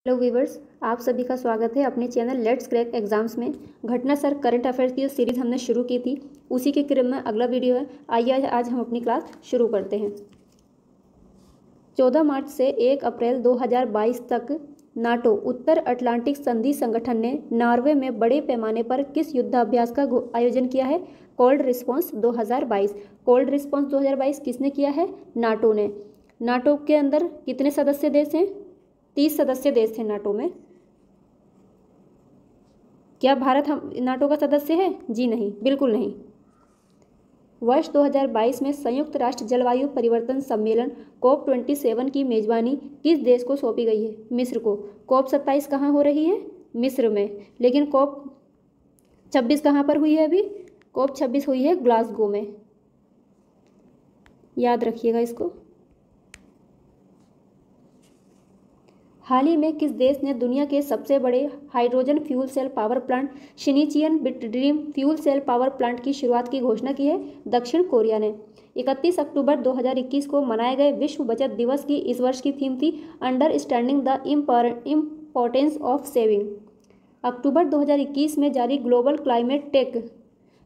Hello viewers, आप सभी का स्वागत है अपने चैनल लेट्स क्रैक एग्जाम्स में। घटना सर करंट अफेयर्स की जो सीरीज़ हमने शुरू की थी उसी के क्रम में अगला वीडियो है। आइए आज हम अपनी क्लास शुरू करते हैं। 14 मार्च से 1 अप्रैल 2022 तक नाटो उत्तर अटलांटिक संधि संगठन ने नॉर्वे में बड़े पैमाने पर किस युद्धाभ्यास का आयोजन किया है? Cold response 2022। कोल्ड रिस्पॉन्स 2022 किसने किया है? नाटो ने। नाटो के अंदर कितने सदस्य देश हैं? 30 सदस्य देश थे नाटो में। क्या भारत हम नाटो का सदस्य है? जी नहीं, बिल्कुल नहीं। वर्ष 2022 में संयुक्त राष्ट्र जलवायु परिवर्तन सम्मेलन COP27 की मेजबानी किस देश को सौंपी गई है? मिस्र को। COP27 कहाँ हो रही है? मिस्र में। लेकिन COP26 कहाँ पर हुई है? अभी COP26 हुई है ग्लासगो में। याद रखिएगा इसको। हाल ही में किस देश ने दुनिया के सबसे बड़े hydrogen fuel cell power plant शिनिचियन बिटड्रीम फ्यूल सेल पावर प्लांट की शुरुआत की घोषणा की है? दक्षिण कोरिया ने। 31 अक्टूबर 2021 को मनाए गए विश्व बचत दिवस की इस वर्ष की थीम थी understanding the importance of saving. October 2021 में जारी global climate tech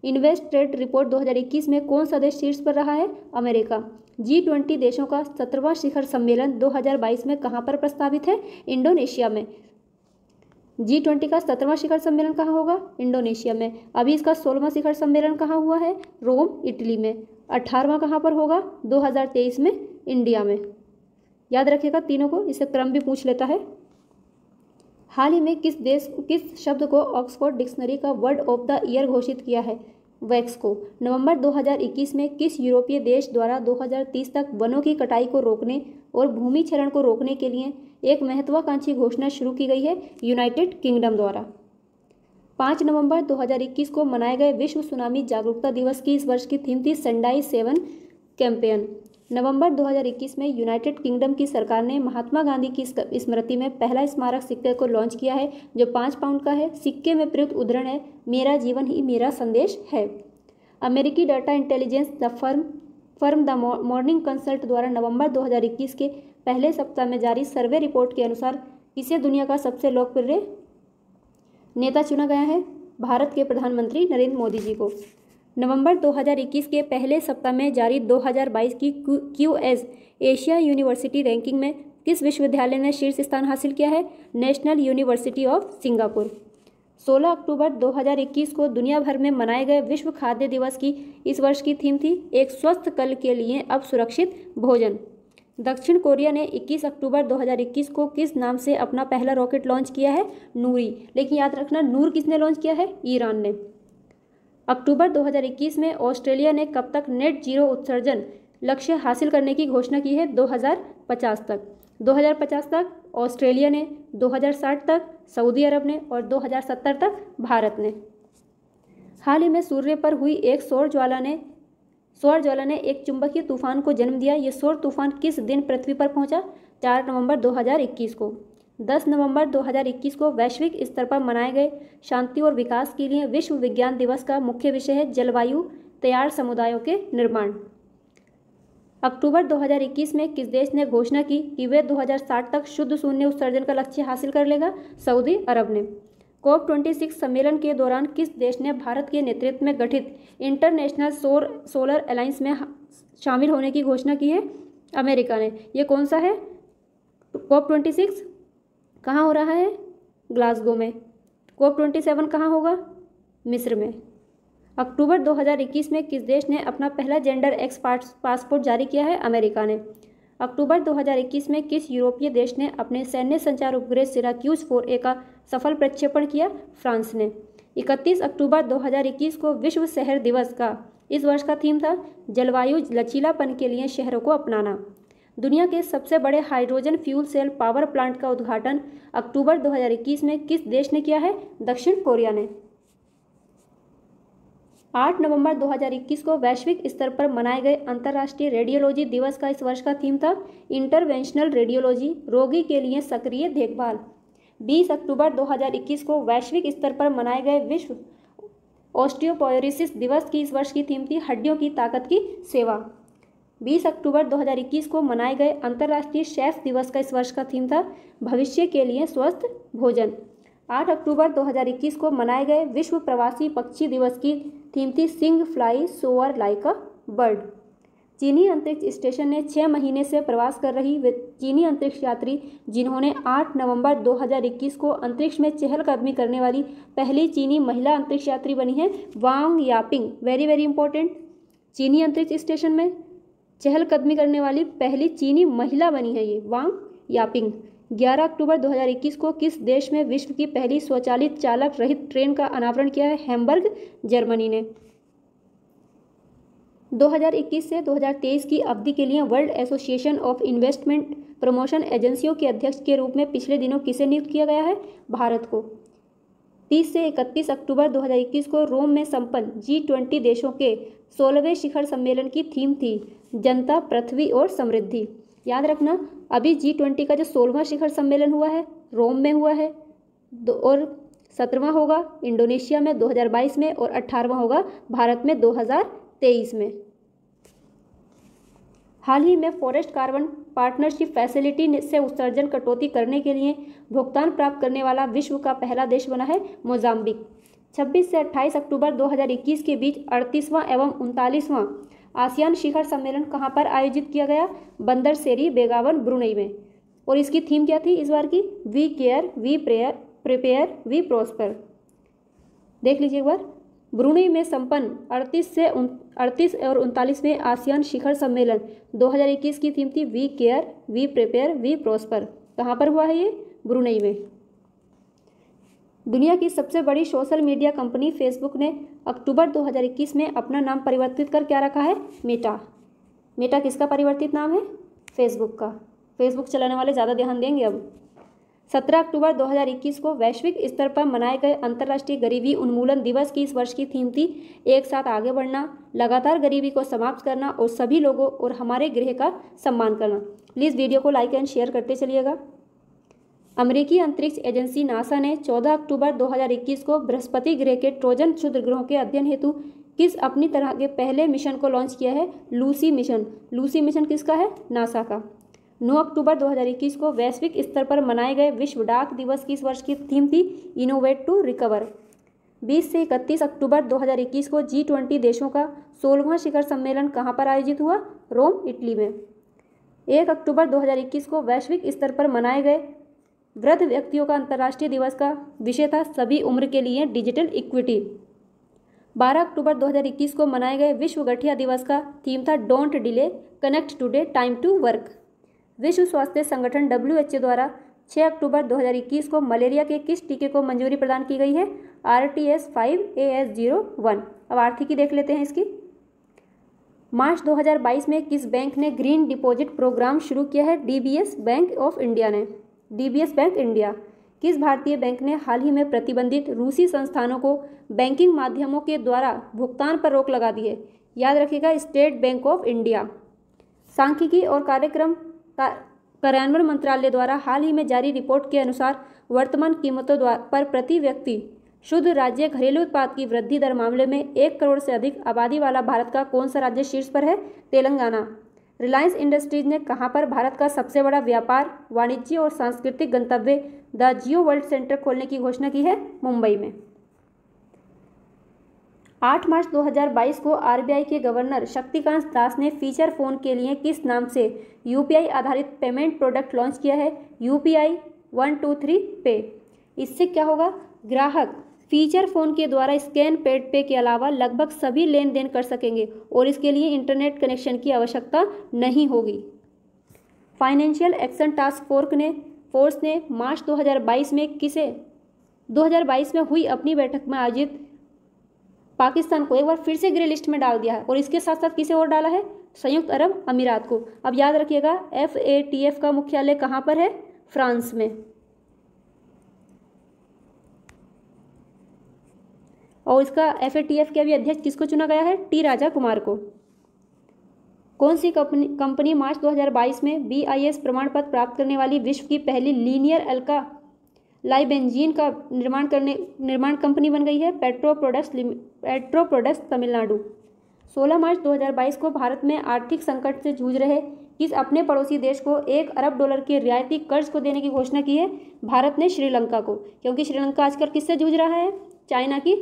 invest trade report 2021 में कौन सा देश शीर्ष पर रहा है? अमेरिका। G20 देशों का 17वां शिखर सम्मेलन 2022 में कहाँ पर प्रस्तावित है? इंडोनेशिया में। G20 का 17वां शिखर सम्मेलन कहाँ होगा? इंडोनेशिया में। अभी इसका 16वां शिखर सम्मेलन कहाँ हुआ है? रोम, इटली में। 18वां कहाँ पर होगा? 2023 में इंडिया में। याद रखिएगा तीनों को, इससे क्रम भी पूछ लेता है। हाल ही में किस शब्द को ऑक्सफोर्ड डिक्शनरी का वर्ड ऑफ द ईयर घोषित किया है? वैक्स को। नवंबर 2021 में किस यूरोपीय देश द्वारा 2030 तक वनों की कटाई को रोकने और भूमि क्षरण को रोकने के लिए एक महत्वाकांक्षी घोषणा शुरू की गई है? यूनाइटेड किंगडम द्वारा। 5 नवंबर 2021 को मनाए गए विश्व सुनामी जागरूकता दिवस की इस वर्ष की थीम थी सेंडाई 7 कैंपेन। नवंबर 2021 में यूनाइटेड किंगडम की सरकार ने महात्मा गांधी की स्मृति में पहला स्मारक सिक्के को लॉन्च किया है जो 5 पाउंड का है। सिक्के में प्रयुक्त उद्धरण है, मेरा जीवन ही मेरा संदेश है। अमेरिकी data intelligence firm the morning consult द्वारा नवंबर 2021 के पहले सप्ताह में जारी सर्वे रिपोर्ट के अनुसार किसे दुनिया का सबसे लोकप्रिय नेता चुना गया है? भारत के प्रधानमंत्री नरेंद्र मोदी जी को। नवंबर 2021 के पहले सप्ताह में जारी 2022 की QS एशिया यूनिवर्सिटी रैंकिंग में किस विश्वविद्यालय ने शीर्ष स्थान हासिल किया है? National university of Singapore. 16 अक्टूबर 2021 को दुनिया भर में मनाए गए विश्व खाद्य दिवस की इस वर्ष की थीम थी एक स्वस्थ कल के लिए अब सुरक्षित भोजन। दक्षिण कोरिया ने 21 अक्टूबर 2021 को किस नाम से अपना पहला रॉकेट लॉन्च किया है? नूरी। लेकिन याद रखना, नूर किसने लॉन्च किया है? ईरान ने। अक्टूबर 2021 में ऑस्ट्रेलिया ने कब तक नेट जीरो उत्सर्जन लक्ष्य हासिल करने की घोषणा की है? 2050 तक। 2050 तक ऑस्ट्रेलिया ने, 2060 तक सऊदी अरब ने और 2070 तक भारत ने। हाल ही में सूर्य पर हुई एक सौर ज्वाला ने एक चुंबकीय तूफान को जन्म दिया। ये सौर तूफान किस दिन पृथ्वी पर पहुंचा? 4 नवंबर 2021 को। 10 नवंबर 2021 को वैश्विक स्तर पर मनाए गए शांति और विकास के लिए विश्व विज्ञान दिवस का मुख्य विषय है जलवायु तैयार समुदायों के निर्माण। अक्टूबर 2021 में किस देश ने घोषणा की कि वे 2060 तक शुद्ध शून्य उत्सर्जन का लक्ष्य हासिल कर लेगा? सऊदी अरब ने। COP26 सम्मेलन के दौरान किस देश ने भारत के नेतृत्व में गठित इंटरनेशनल सोलर अलायंस में शामिल होने की घोषणा की है? अमेरिका ने। ये कौन सा है? COP26 कहाँ हो रहा है? ग्लासगो में। COP27 कहाँ होगा? मिस्र में। अक्टूबर 2021 में किस देश ने अपना पहला जेंडर एक्स पासपोर्ट जारी किया है? अमेरिका ने। अक्टूबर 2021 में किस यूरोपीय देश ने अपने सैन्य संचार उपग्रह सिराक्यूज 4A का सफल प्रक्षेपण किया? फ्रांस ने। 31 अक्टूबर 2021 को विश्व शहर दिवस का इस वर्ष का थीम था जलवायु लचीलापन के लिए शहरों को अपनाना। दुनिया के सबसे बड़े hydrogen fuel cell power plant का उद्घाटन अक्टूबर 2021 में किस देश ने किया है? दक्षिण कोरिया ने। 8 नवंबर 2021 को वैश्विक स्तर पर मनाए गए अंतर्राष्ट्रीय रेडियोलॉजी दिवस का इस वर्ष का थीम था इंटरवेंशनल रेडियोलॉजी, रोगी के लिए सक्रिय देखभाल। 20 अक्टूबर 2021 को वैश्विक स्तर पर मनाए गए विश्व ऑस्टियोपोरोसिस दिवस की इस वर्ष की थीम थी हड्डियों की ताकत की सेवा। 20 अक्टूबर 2021 को मनाए गए अंतर्राष्ट्रीय शेफ दिवस का इस वर्ष का थीम था भविष्य के लिए स्वस्थ भोजन। 8 अक्टूबर 2021 को मनाए गए विश्व प्रवासी पक्षी दिवस की थीम थी sing fly soar like a bird. चीनी अंतरिक्ष स्टेशन ने 6 महीने से प्रवास कर रही चीनी अंतरिक्ष यात्री जिन्होंने 8 नवंबर 2021 को अंतरिक्ष में चहलकदमी करने वाली पहली चीनी महिला अंतरिक्ष यात्री बनी है Wang Yaping. Very very important, चीनी अंतरिक्ष स्टेशन में चहलकदमी करने वाली पहली चीनी महिला बनी है ये वांग यापिंग। 11 अक्टूबर 2021 को किस देश में विश्व की पहली स्वचालित चालक रहित ट्रेन का अनावरण किया है? हैम्बर्ग, जर्मनी ने। 2021 से 2023 की अवधि के लिए world association of investment promotion एजेंसियों के अध्यक्ष के रूप में पिछले दिनों किसे नियुक्त किया गया है? भारत को। 30 से 31 अक्टूबर 2021 को रोम में संपन्न G20 देशों के 16वें शिखर सम्मेलन की थीम थी जनता, पृथ्वी और समृद्धि। याद रखना, अभी G20 का जो 16वां शिखर सम्मेलन हुआ है रोम में हुआ है और 17वां होगा इंडोनेशिया में 2022 में और 18वां होगा भारत में 2023 में। हाल ही में फॉरेस्ट कार्बन पार्टनरशिप फैसिलिटी से उत्सर्जन कटौती करने के लिए भुगतान प्राप्त करने वाला विश्व का पहला देश बना है मोजाम्बिक। 26 से 28 अक्टूबर 2021 के बीच 38वां एवं 39वां आसियान शिखर सम्मेलन कहां पर आयोजित किया गया? बंदर सेरी बेगावन, ब्रुनई में। और इसकी थीम क्या थी इस बार की? We care, we prepare, we prosper. देख लीजिए एक बार, ब्रुनई में संपन्न 38 और 39वें आसियान शिखर सम्मेलन 2021 की थीम थी we care, we prepare, we prosper. कहाँ पर हुआ है ये? ब्रुनई में। दुनिया की सबसे बड़ी सोशल मीडिया कंपनी फेसबुक ने अक्टूबर 2021 में अपना नाम परिवर्तित कर क्या रखा है? मेटा। मेटा किसका परिवर्तित नाम है? फेसबुक का। फेसबुक चलाने वाले ज़्यादा ध्यान देंगे अब। 17 अक्टूबर 2021 को वैश्विक स्तर पर मनाए गए अंतर्राष्ट्रीय गरीबी उन्मूलन दिवस की इस वर्ष की थीम थी एक साथ आगे बढ़ना, लगातार गरीबी को समाप्त करना और सभी लोगों और हमारे ग्रह का सम्मान करना। प्लीज़ वीडियो को लाइक एंड शेयर करते चलिएगा। अमेरिकी अंतरिक्ष एजेंसी नासा ने 14 अक्टूबर 2021 को बृहस्पति ग्रह के ट्रोजन क्षुद्र ग्रहों के अध्ययन हेतु किस अपनी तरह के पहले मिशन को लॉन्च किया है? Lucy mission. लूसी मिशन किसका है? नासा का। 9 अक्टूबर 2021 को वैश्विक स्तर पर मनाए गए विश्व डाक दिवस की इस वर्ष की थीम थी इनोवेट टू रिकवर। 20 से 31 अक्टूबर 2021 को G20 देशों का 16वां शिखर सम्मेलन कहां पर आयोजित हुआ? रोम, इटली में। 1 अक्टूबर 2021 को वैश्विक स्तर पर मनाए गए वृद्ध व्यक्तियों का अंतर्राष्ट्रीय दिवस का विषय था सभी उम्र के लिए डिजिटल इक्विटी। 12 अक्टूबर 2021 को मनाए गए विश्व गठिया दिवस का थीम था don't delay, connect today, time to work. विश्व स्वास्थ्य संगठन WHO द्वारा 6 अक्टूबर 2021 को मलेरिया के किस टीके को मंजूरी प्रदान की गई है? RTS5AS01। अब आर्थिकी देख लेते हैं इसकी। मार्च 2022 में किस बैंक ने ग्रीन डिपॉजिट प्रोग्राम शुरू किया है? DBS बैंक ऑफ इंडिया ने। DBS bank India. किस भारतीय बैंक ने हाल ही में प्रतिबंधित रूसी संस्थानों को बैंकिंग माध्यमों के द्वारा भुगतान पर रोक लगा दी है? याद रखिएगा, स्टेट बैंक ऑफ इंडिया। सांख्यिकी और कार्यक्रम कार्यान्वयन मंत्रालय द्वारा हाल ही में जारी रिपोर्ट के अनुसार वर्तमान कीमतों पर प्रति व्यक्ति शुद्ध राज्य घरेलू उत्पाद की वृद्धि दर मामले में 1 करोड़ से अधिक आबादी वाला भारत का कौन सा राज्य शीर्ष पर है? तेलंगाना। रिलायंस इंडस्ट्रीज ने कहां पर भारत का सबसे बड़ा व्यापार, वाणिज्य और सांस्कृतिक गंतव्य द जियो वर्ल्ड सेंटर खोलने की घोषणा की है? मुंबई में। 8 मार्च 2022 को RBI के गवर्नर शक्तिकांत दास ने फीचर फोन के लिए किस नाम से UPI आधारित पेमेंट प्रोडक्ट लॉन्च किया है? UPI 123 पे। इससे क्या होगा? ग्राहक फीचर फोन के द्वारा स्कैन पेड पे के अलावा लगभग सभी लेन देन कर सकेंगे और इसके लिए इंटरनेट कनेक्शन की आवश्यकता नहीं होगी। फाइनेंशियल एक्शन टास्क फोर्स ने मार्च 2022 में हुई अपनी बैठक में आयोजित पाकिस्तान को एक बार फिर से ग्रे लिस्ट में डाल दिया है और इसके साथ साथ किसे और डाला है? संयुक्त अरब अमीरात को। अब याद रखिएगा, FATF का मुख्यालय कहाँ पर है? फ्रांस में। और इसका FATF के अभी अध्यक्ष किसको चुना गया है? T राजा कुमार को। कौन सी कंपनी मार्च 2022 में BIS प्रमाण पत्र प्राप्त करने वाली विश्व की पहली लीनियर अल्कालाई बेंजीन का निर्माण कंपनी बन गई है? Petro products Tamil Nadu. 16 मार्च 2022 को भारत में आर्थिक संकट से जूझ रहे किस अपने पड़ोसी देश को $1 अरब के रियायती कर्ज को देने की घोषणा की है? भारत ने श्रीलंका को, क्योंकि श्रीलंका आजकल किससे जूझ रहा है? चाइना की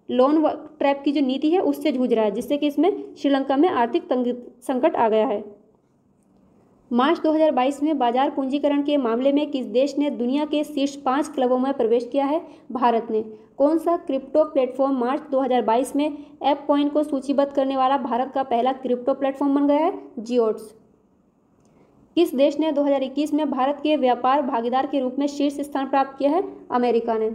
लोन ट्रैप की जो नीति है उससे जूझ रहा है, जिससे कि इसमें श्रीलंका में आर्थिक संकट आ गया है। मार्च 2022 में बाजार पूंजीकरण के मामले में किस देश ने दुनिया के शीर्ष 5 क्लबों में प्रवेश किया है? भारत ने। कौन सा क्रिप्टो प्लेटफॉर्म मार्च 2022 में ऐप कॉइन को सूचीबद्ध करने वाला भारत का पहला क्रिप्टो प्लेटफॉर्म बन गया है? जियोट्स। किस देश ने 2021 में भारत के व्यापार भागीदार के रूप में शीर्ष स्थान प्राप्त किया है? अमेरिका ने।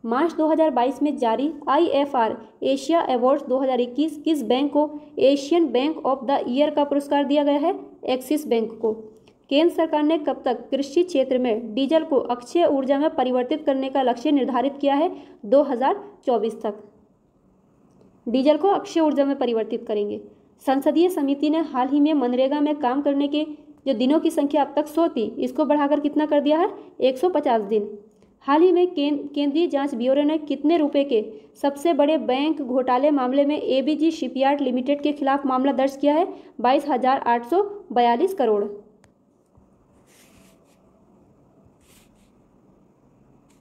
मार्च 2022 में जारी IFR एशिया अवार्ड्स 2021 किस बैंक को Asian bank of the year का पुरस्कार दिया गया है? एक्सिस बैंक को। केंद्र सरकार ने कब तक कृषि क्षेत्र में डीजल को अक्षय ऊर्जा में परिवर्तित करने का लक्ष्य निर्धारित किया है? 2024 तक डीजल को अक्षय ऊर्जा में परिवर्तित करेंगे। संसदीय समिति ने हाल ही में मनरेगा में काम करने के जो दिनों की संख्या अब तक 100 थी, इसको बढ़ाकर कितना कर दिया है? 150 दिन। हाल ही में केंद्रीय जांच ब्यूरो ने कितने रुपए के सबसे बड़े बैंक घोटाले मामले में ABG शिपयार्ड लिमिटेड के खिलाफ मामला दर्ज किया है? 22,842 करोड़।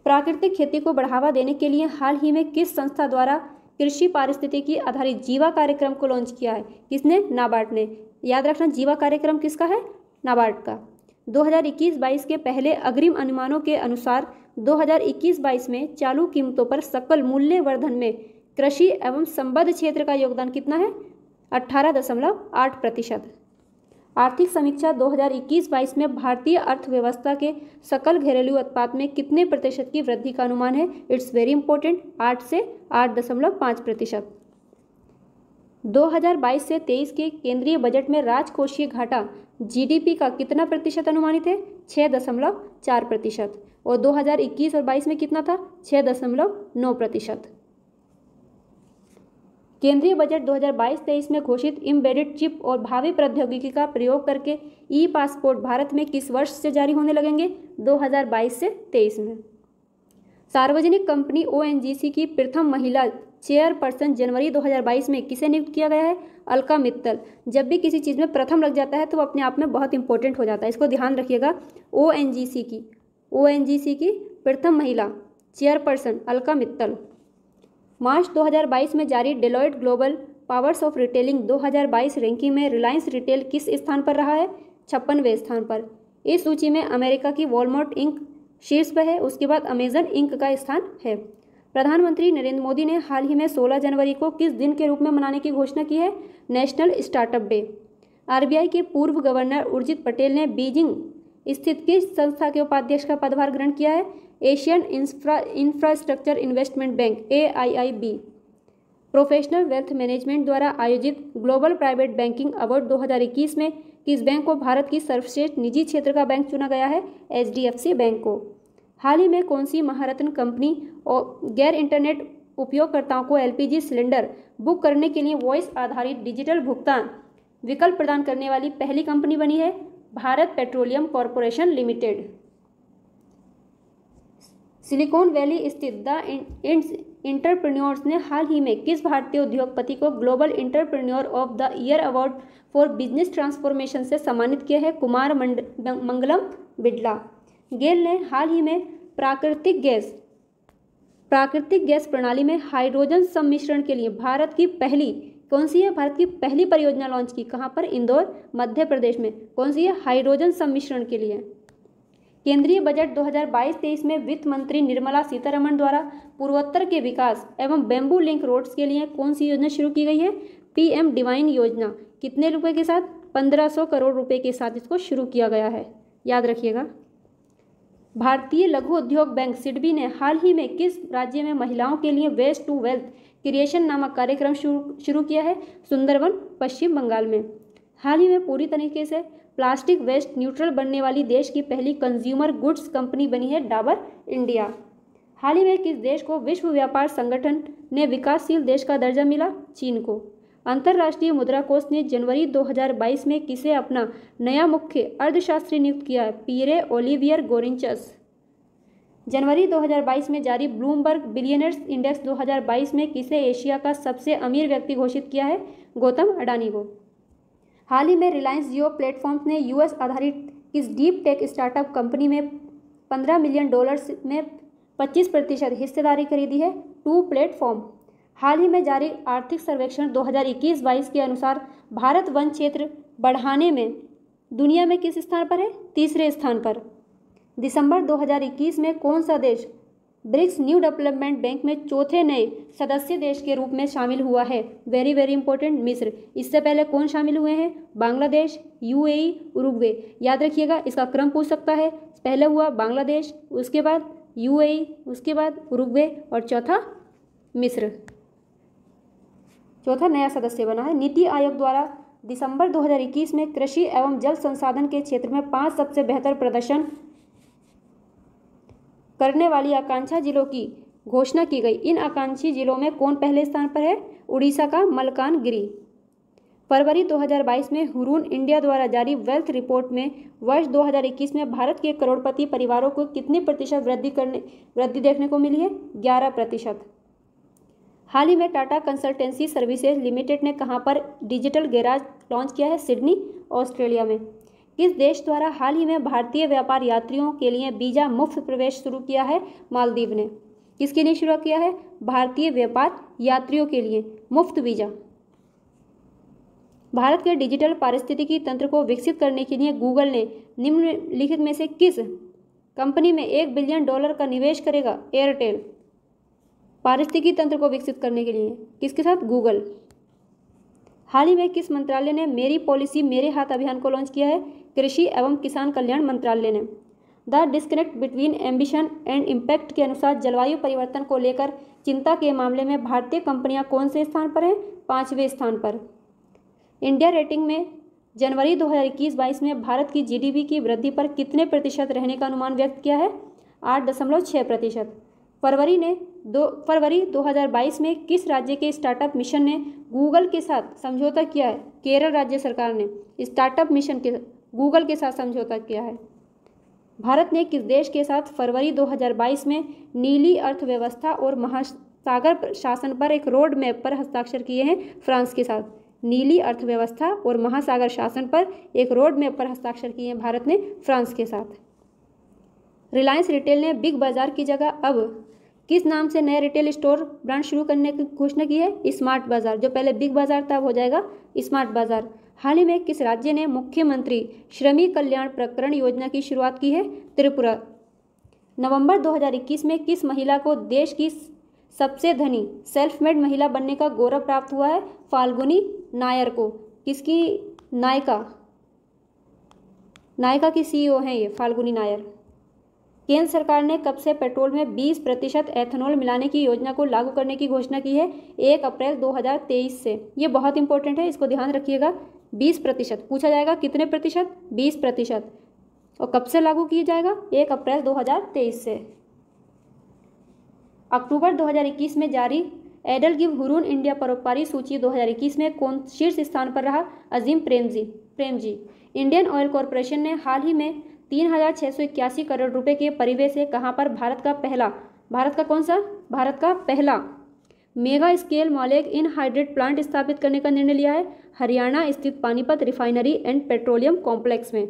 प्राकृतिक खेती को बढ़ावा देने के लिए हाल ही में किस संस्था द्वारा कृषि पारिस्थितिकी आधारित जीवा कार्यक्रम को लॉन्च किया है? किसने? नाबार्ड ने। याद रखना, जीवा कार्यक्रम किसका है? नाबार्ड का। 2021-22 के पहले अग्रिम अनुमानों के अनुसार 2021-22 में चालू कीमतों पर सकल मूल्य वर्धन में कृषि एवं संबद्ध क्षेत्र का योगदान कितना है? 18.8%। आर्थिक समीक्षा 2021-22 में भारतीय अर्थव्यवस्था के सकल घरेलू उत्पाद में कितने प्रतिशत की वृद्धि का अनुमान है? इट्स वेरी इंपॉर्टेंट, 8 से 8.5%। 2022 से 23 के केंद्रीय बजट में राजकोषीय घाटा GDP का कितना प्रतिशत अनुमानित है? 6.4%। और 2021 और 22 में कितना था? 6.9%। केंद्रीय बजट 2022-23 में घोषित एम्बेडेड चिप और भावी प्रौद्योगिकी का प्रयोग करके ई-पासपोर्ट भारत में किस वर्ष से जारी होने लगेंगे? 2022 से 23 में। सार्वजनिक कंपनी ONGC की प्रथम महिला चेयरपर्सन जनवरी 2022 में किसे नियुक्त किया गया है? अलका मित्तल। जब भी किसी चीज़ में प्रथम लग जाता है तो अपने आप में बहुत इंपॉर्टेंट हो जाता है, इसको ध्यान रखिएगा। ONGC की प्रथम महिला चेयरपर्सन अलका मित्तल। मार्च 2022 में जारी Deloitte global powers of retailing 2022 ranking में रिलायंस रिटेल किस स्थान पर रहा है? 56वें स्थान पर। इस सूची में अमेरिका की वॉलमार्ट इंक शीर्ष पर है, उसके बाद अमेजन इंक का स्थान है। प्रधानमंत्री नरेंद्र मोदी ने हाल ही में 16 जनवरी को किस दिन के रूप में मनाने की घोषणा की है? National startup day. RBI के पूर्व गवर्नर उर्जित पटेल ने बीजिंग स्थित किस संस्था के उपाध्यक्ष का पदभार ग्रहण किया है? Asian infrastructure investment bank AIIB। Professional wealth management द्वारा आयोजित ग्लोबल प्राइवेट बैंकिंग अवार्ड 2021 में किस बैंक को भारत की सर्वश्रेष्ठ निजी क्षेत्र का बैंक चुना गया है? HDFC बैंक को। हाल ही में कौन सी महारत्न कंपनी और गैर इंटरनेट उपयोगकर्ताओं को LPG सिलेंडर बुक करने के लिए वॉइस आधारित डिजिटल भुगतान विकल्प प्रदान करने वाली पहली कंपनी बनी है? Bharat petroleum corporation limited. Silicon valley स्थित द एंटरप्रेन्योर्स ने हाल ही में किस भारतीय उद्योगपति को global entrepreneur of the year award for business transformation से सम्मानित किया है? कुमार मंगलम बिड़ला। गेल ने हाल ही में प्राकृतिक गैस प्रणाली में हाइड्रोजन सम्मिश्रण के लिए भारत की पहली परियोजना लॉन्च की? कहाँ पर? इंदौर, मध्य प्रदेश में। कौन सी है? हाइड्रोजन सम्मिश्रण के लिए। केंद्रीय बजट 2022-23 में वित्त मंत्री निर्मला सीतारमण द्वारा पूर्वोत्तर के विकास एवं बेम्बू लिंक रोड्स के लिए कौन सी योजना शुरू की गई है? PM डिवाइन योजना। कितने रुपए के साथ? 1500 करोड़ रुपए के साथ इसको शुरू किया गया है, याद रखिएगा। भारतीय लघु उद्योग बैंक सिडबी ने हाल ही में किस राज्य में महिलाओं के लिए वेस्ट टू वेल्थ क्रिएशन नामक कार्यक्रम शुरू किया है? सुंदरवन, पश्चिम बंगाल में। हाल ही में पूरी तरीके से प्लास्टिक वेस्ट न्यूट्रल बनने वाली देश की पहली कंज्यूमर गुड्स कंपनी बनी है डाबर इंडिया। हाल ही में किस देश को विश्व व्यापार संगठन ने विकासशील देश का दर्जा मिला? चीन को। अंतर्राष्ट्रीय मुद्रा कोष ने जनवरी 2022 में किसे अपना नया मुख्य अर्थशास्त्री नियुक्त किया है? Pierre Olivier गोरिंचस। जनवरी 2022 में जारी ब्लूमबर्ग बिलियनर्स इंडेक्स 2022 में किसे एशिया का सबसे अमीर व्यक्ति घोषित किया है? गौतम अडानी को। हाल ही में रिलायंस जियो प्लेटफॉर्म्स ने यूएस आधारित किस डीप टेक स्टार्टअप कंपनी में $15 मिलियन में 25% हिस्सेदारी खरीदी है? To platform. हाल ही में जारी आर्थिक सर्वेक्षण 2021-22 के अनुसार भारत वन क्षेत्र बढ़ाने में दुनिया में किस स्थान पर है? तीसरे स्थान पर। दिसंबर 2021 में कौन सा देश ब्रिक्स न्यू डेवलपमेंट बैंक में चौथे नए सदस्य देश के रूप में शामिल हुआ है? वेरी वेरी इंपॉर्टेंट, मिस्र। इससे पहले कौन शामिल हुए हैं? Bangladesh, UAE, Uruguay. याद रखिएगा, इसका क्रम पूछ सकता है। पहले हुआ बांग्लादेश, उसके बाद यूएई, उसके बाद उरुग्वे और चौथा मिस्र। चौथा नया सदस्य बना है। नीति आयोग द्वारा दिसंबर 2021 में कृषि एवं जल संसाधन के क्षेत्र में 5 सबसे बेहतर प्रदर्शन करने वाली आकांक्षा जिलों की घोषणा की गई। इन आकांक्षी जिलों में कौन पहले स्थान पर है? उड़ीसा का मलकानगिरी। फरवरी 2022 में हुरून इंडिया द्वारा जारी वेल्थ रिपोर्ट में वर्ष 2021 में भारत के करोड़पति परिवारों को कितनी प्रतिशत वृद्धि देखने को मिली है? 11%। हाल ही में टाटा कंसल्टेंसी सर्विसेज लिमिटेड ने कहां पर डिजिटल गैराज लॉन्च किया है? सिडनी, ऑस्ट्रेलिया में। किस देश द्वारा हाल ही में भारतीय व्यापार यात्रियों के लिए वीज़ा मुफ्त प्रवेश शुरू किया है? मालदीव ने। किसके लिए शुरू किया है? भारतीय व्यापार यात्रियों के लिए मुफ्त वीज़ा। भारत के डिजिटल पारिस्थितिकी तंत्र को विकसित करने के लिए गूगल ने निम्नलिखित में से किस कंपनी में $1 बिलियन का निवेश करेगा? एयरटेल। पारिस्थितिकी तंत्र को विकसित करने के लिए किसके साथ? गूगल। हाल ही में किस मंत्रालय ने मेरी पॉलिसी मेरे हाथ अभियान को लॉन्च किया है? कृषि एवं किसान कल्याण मंत्रालय ने। The disconnect between ambition and impact के अनुसार जलवायु परिवर्तन को लेकर चिंता के मामले में भारतीय कंपनियां कौन से स्थान पर हैं? 5वें स्थान पर। इंडिया रेटिंग में जनवरी 2021-22 में भारत की जीडीपी की वृद्धि पर कितने प्रतिशत रहने का अनुमान व्यक्त किया है? 8.6%। फरवरी 2022 में किस राज्य के स्टार्टअप मिशन ने गूगल के साथ समझौता किया है? केरल राज्य सरकार ने स्टार्टअप मिशन के गूगल के साथ समझौता किया है। भारत ने किस देश के साथ फरवरी 2022 में नीली अर्थव्यवस्था और महासागर शासन पर एक रोड मैप पर हस्ताक्षर किए हैं? फ्रांस के साथ। नीली अर्थव्यवस्था और महासागर शासन पर एक रोड मैप पर हस्ताक्षर किए हैं भारत ने फ्रांस के साथ। रिलायंस रिटेल ने बिग बाजार की जगह अब किस नाम से नया रिटेल स्टोर ब्रांड शुरू करने की घोषणा की है? स्मार्ट बाजार। जो पहले बिग बाजार था अब हो जाएगा स्मार्ट बाजार। हाल ही में किस राज्य ने मुख्यमंत्री श्रमिक कल्याण प्रकरण योजना की शुरुआत की है? त्रिपुरा। नवंबर 2021 में किस महिला को देश की सबसे धनी सेल्फ मेड महिला बनने का गौरव प्राप्त हुआ है? फाल्गुनी नायर को। किसकी? नायका की CEO हैं ये फाल्गुनी नायर। केंद्र सरकार ने कब से पेट्रोल में 20% एथेनॉल मिलाने की योजना को लागू करने की घोषणा की है? 1 अप्रैल 2023 से। ये बहुत इंपॉर्टेंट है, इसको ध्यान रखिएगा। 20% पूछा जाएगा, कितने प्रतिशत? 20%। और कब से लागू किया जाएगा? 1 अप्रैल 2023 से। अक्टूबर 2021 में जारी एडलगिव हुरून इंडिया परोपकारी सूची 2021 में कौन शीर्ष स्थान पर रहा? Azim Premji. Indian oil corporation ने हाल ही में 3,681 करोड़ रुपए के परिव्यय से कहां पर भारत का पहला मेगा स्केल मौलिक इनहाइड्रेट प्लांट स्थापित करने का निर्णय लिया है? हरियाणा स्थित Panipat refinery and petroleum complex में।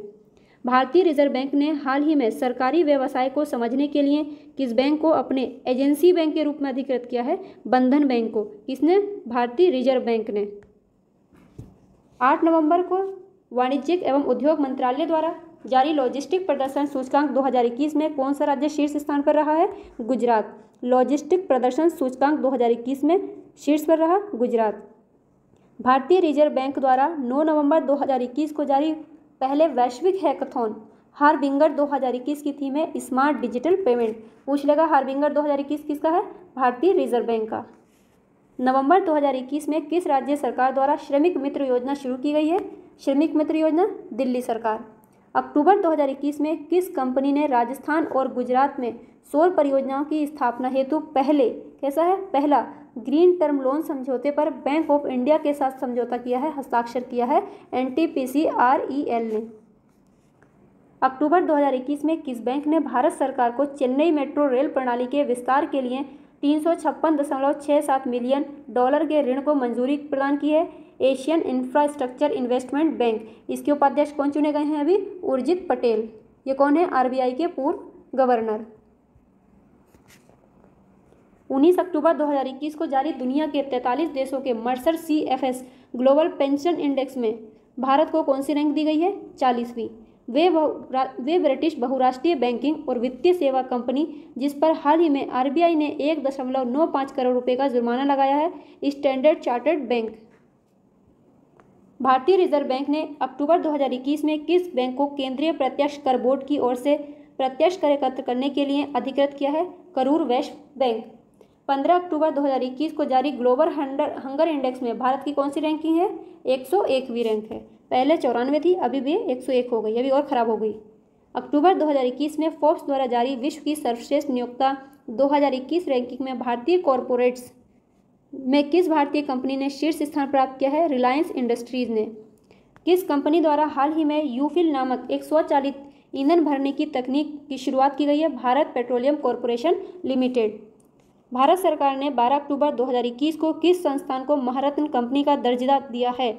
भारतीय रिजर्व बैंक ने हाल ही में सरकारी व्यवसाय को समझने के लिए किस बैंक को अपने एजेंसी बैंक के रूप में अधिकृत किया है? बंधन बैंक को। किसने? भारतीय रिजर्व बैंक ने। 8 नवंबर को वाणिज्यिक एवं उद्योग मंत्रालय द्वारा जारी लॉजिस्टिक प्रदर्शन सूचकांक 2021 में कौन सा राज्य शीर्ष स्थान पर रहा है? गुजरात। लॉजिस्टिक प्रदर्शन सूचकांक 2021 में शीर्ष पर रहा गुजरात। भारतीय रिजर्व बैंक द्वारा 9 नवंबर 2021 को जारी पहले वैश्विक हैकाथॉन हार्बिंगर 2021 की थीम है स्मार्ट डिजिटल पेमेंट। पूछ लेगा हार्बिंगर 2021 किसका है? भारतीय रिजर्व बैंक का। नवंबर 2021 में किस राज्य सरकार द्वारा श्रमिक मित्र योजना शुरू की गई है? श्रमिक मित्र योजना दिल्ली सरकार। अक्टूबर 2021 में किस कंपनी ने राजस्थान और गुजरात में सौर परियोजनाओं की स्थापना हेतु पहला ग्रीन टर्म लोन समझौते पर बैंक ऑफ इंडिया के साथ समझौता किया है, हस्ताक्षर किया है? NTPC REL ने। अक्टूबर 2021 में किस बैंक ने भारत सरकार को चेन्नई मेट्रो रेल प्रणाली के विस्तार के लिए 356.67 मिलियन डॉलर के ऋण को मंजूरी प्रदान की है? Asian infrastructure investment bank. इसके उपाध्यक्ष कौन चुने गए हैं अभी? उर्जित पटेल। ये कौन है? आरबीआई के पूर्व गवर्नर। 19 अक्टूबर 2021 को जारी दुनिया के 43 देशों के Mercer CFS global pension index में भारत को कौन सी रैंक दी गई है? 40वीं। वे ब्रिटिश बहुराष्ट्रीय बैंकिंग और वित्तीय सेवा कंपनी जिस पर हाल ही में आरबीआई ने 1.95 करोड़ रुपए का जुर्माना लगाया है, स्टैंडर्ड चार्टर्ड बैंक। भारतीय रिजर्व बैंक ने अक्टूबर 2021 में किस बैंक को केंद्रीय प्रत्यक्ष कर बोर्ड की ओर से प्रत्यक्ष कर एकत्र करने के लिए अधिकृत किया है? करूर वैश्य बैंक। 15 अक्टूबर 2021 को जारी ग्लोबल हंगर इंडेक्स में भारत की कौन सी रैंकिंग है? 101वीं रैंक है। पहले 94 थी, अभी भी 101 हो गई, अभी और ख़राब हो गई। अक्टूबर 2021 में फोर्ब्स द्वारा जारी विश्व की सर्वश्रेष्ठ नियोक्ता 2021 रैंकिंग में भारतीय कॉरपोरेट्स में किस भारतीय कंपनी ने शीर्ष स्थान प्राप्त किया है? रिलायंस इंडस्ट्रीज ने। किस कंपनी द्वारा हाल ही में यूफिल नामक एक स्वचालित ईंधन भरने की तकनीक की शुरुआत की गई है? Bharat petroleum corporation limited. Bharat सरकार ने 12 अक्टूबर 2021 को किस संस्थान को महारत्न कंपनी का दर्जा दिया है?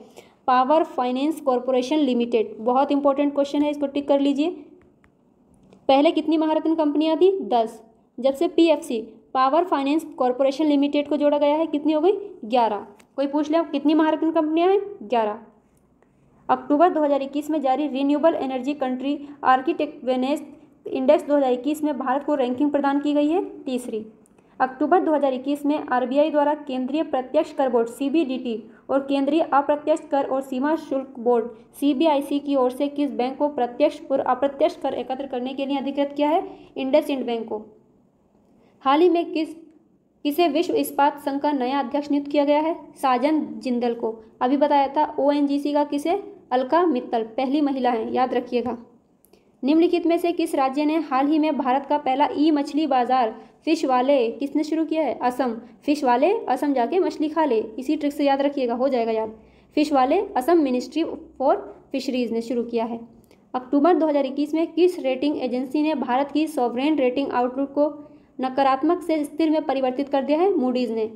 Power finance corporation limited. बहुत इंपॉर्टेंट क्वेश्चन है, इसको टिक कर लीजिए। पहले कितनी महारत्न कंपनियां थी? 10। जब से PFC power finance corporation limited को जोड़ा गया है, कितनी हो गई? 11। कोई पूछ ले कितनी महारत्न कंपनियां हैं? 11। अक्टूबर 2021 में जारी रिन्यूएबल एनर्जी कंट्री आर्किटेक्चरनेस इंडेक्स 2021 में भारत को रैंकिंग प्रदान की गई है? 3री। अक्टूबर 2021 में आरबीआई द्वारा केंद्रीय प्रत्यक्ष कर बोर्ड CBDT और केंद्रीय अप्रत्यक्ष कर और सीमा शुल्क बोर्ड CBIC की ओर से किस बैंक को प्रत्यक्ष और अप्रत्यक्ष कर एकत्र करने के लिए अधिकृत किया है? इंडसइंड बैंक को। हाल ही में किसे विश्व इस्पात संघ का नया अध्यक्ष नियुक्त किया गया है? साजन जिंदल को। अभी बताया था ONGC का किसे? अलका मित्तल, पहली महिला है, याद रखिएगा। निम्नलिखित में से किस राज्य ने हाल ही में भारत का पहला मछली बाजार फिश वाले किसने शुरू किया है? असम। फिश वाले असम जाके मछली खा ले, इसी ट्रिक से याद रखिएगा, हो जाएगा याद। फिश वाले असम मिनिस्ट्री फॉर फिशरीज ने शुरू किया है। अक्टूबर 2021 में किस रेटिंग एजेंसी ने भारत की सॉवरेन रेटिंग आउटलुक को नकारात्मक से स्थिर में परिवर्तित कर दिया है? मूडीज ने।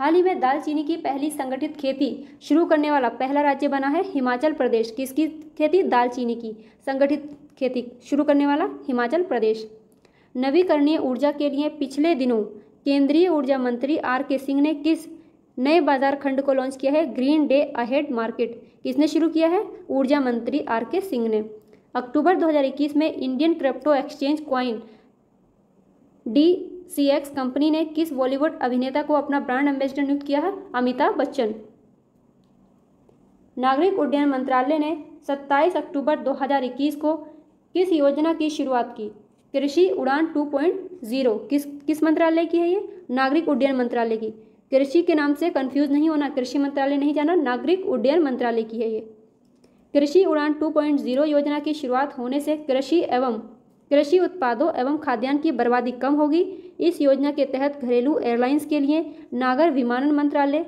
हाल ही में दालचीनी की पहली संगठित खेती शुरू करने वाला पहला राज्य बना है हिमाचल प्रदेश। किसकी खेती? दालचीनी की संगठित खेती शुरू करने वाला हिमाचल प्रदेश। नवीकरणीय ऊर्जा के लिए पिछले दिनों केंद्रीय ऊर्जा मंत्री RK सिंह ने किस नए बाजार खंड को लॉन्च किया है? Green day ahead market. किसने शुरू किया है? ऊर्जा मंत्री RK सिंह ने। अक्टूबर 2021 में Indian crypto exchange coin DCX company ने किस बॉलीवुड अभिनेता को अपना ब्रांड एम्बेसडर नियुक्त किया है? अमिताभ बच्चन। नागरिक उड्डयन मंत्रालय ने 27 अक्टूबर 2021 को किस योजना की शुरुआत की? कृषि उड़ान 2.0। किस मंत्रालय की है ये? नागरिक उड्डयन मंत्रालय की। कृषि के नाम से कंफ्यूज नहीं होना, कृषि मंत्रालय नहीं जाना, नागरिक उड्डयन मंत्रालय की है ये। कृषि उड़ान 2.0 योजना की शुरुआत होने से कृषि उत्पादों एवं खाद्यान्न की बर्बादी कम होगी। इस योजना के तहत घरेलू एयरलाइंस के लिए नागर विमानन मंत्रालय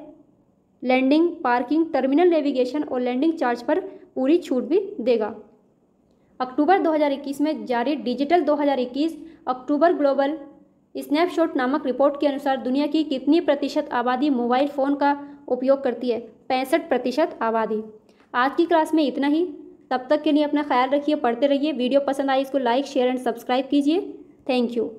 लैंडिंग, पार्किंग, टर्मिनल नेविगेशन और लैंडिंग चार्ज पर पूरी छूट भी देगा। अक्टूबर 2021 में जारी डिजिटल 2021 अक्टूबर ग्लोबल स्नैपशॉट नामक रिपोर्ट के अनुसार दुनिया की कितनी प्रतिशत आबादी मोबाइल फ़ोन का उपयोग करती है? 65% आबादी। आज की क्लास में इतना ही। तब तक के लिए अपना ख्याल रखिए, पढ़ते रहिए। वीडियो पसंद आई इसको लाइक, शेयर एंड सब्सक्राइब कीजिए। Thank you.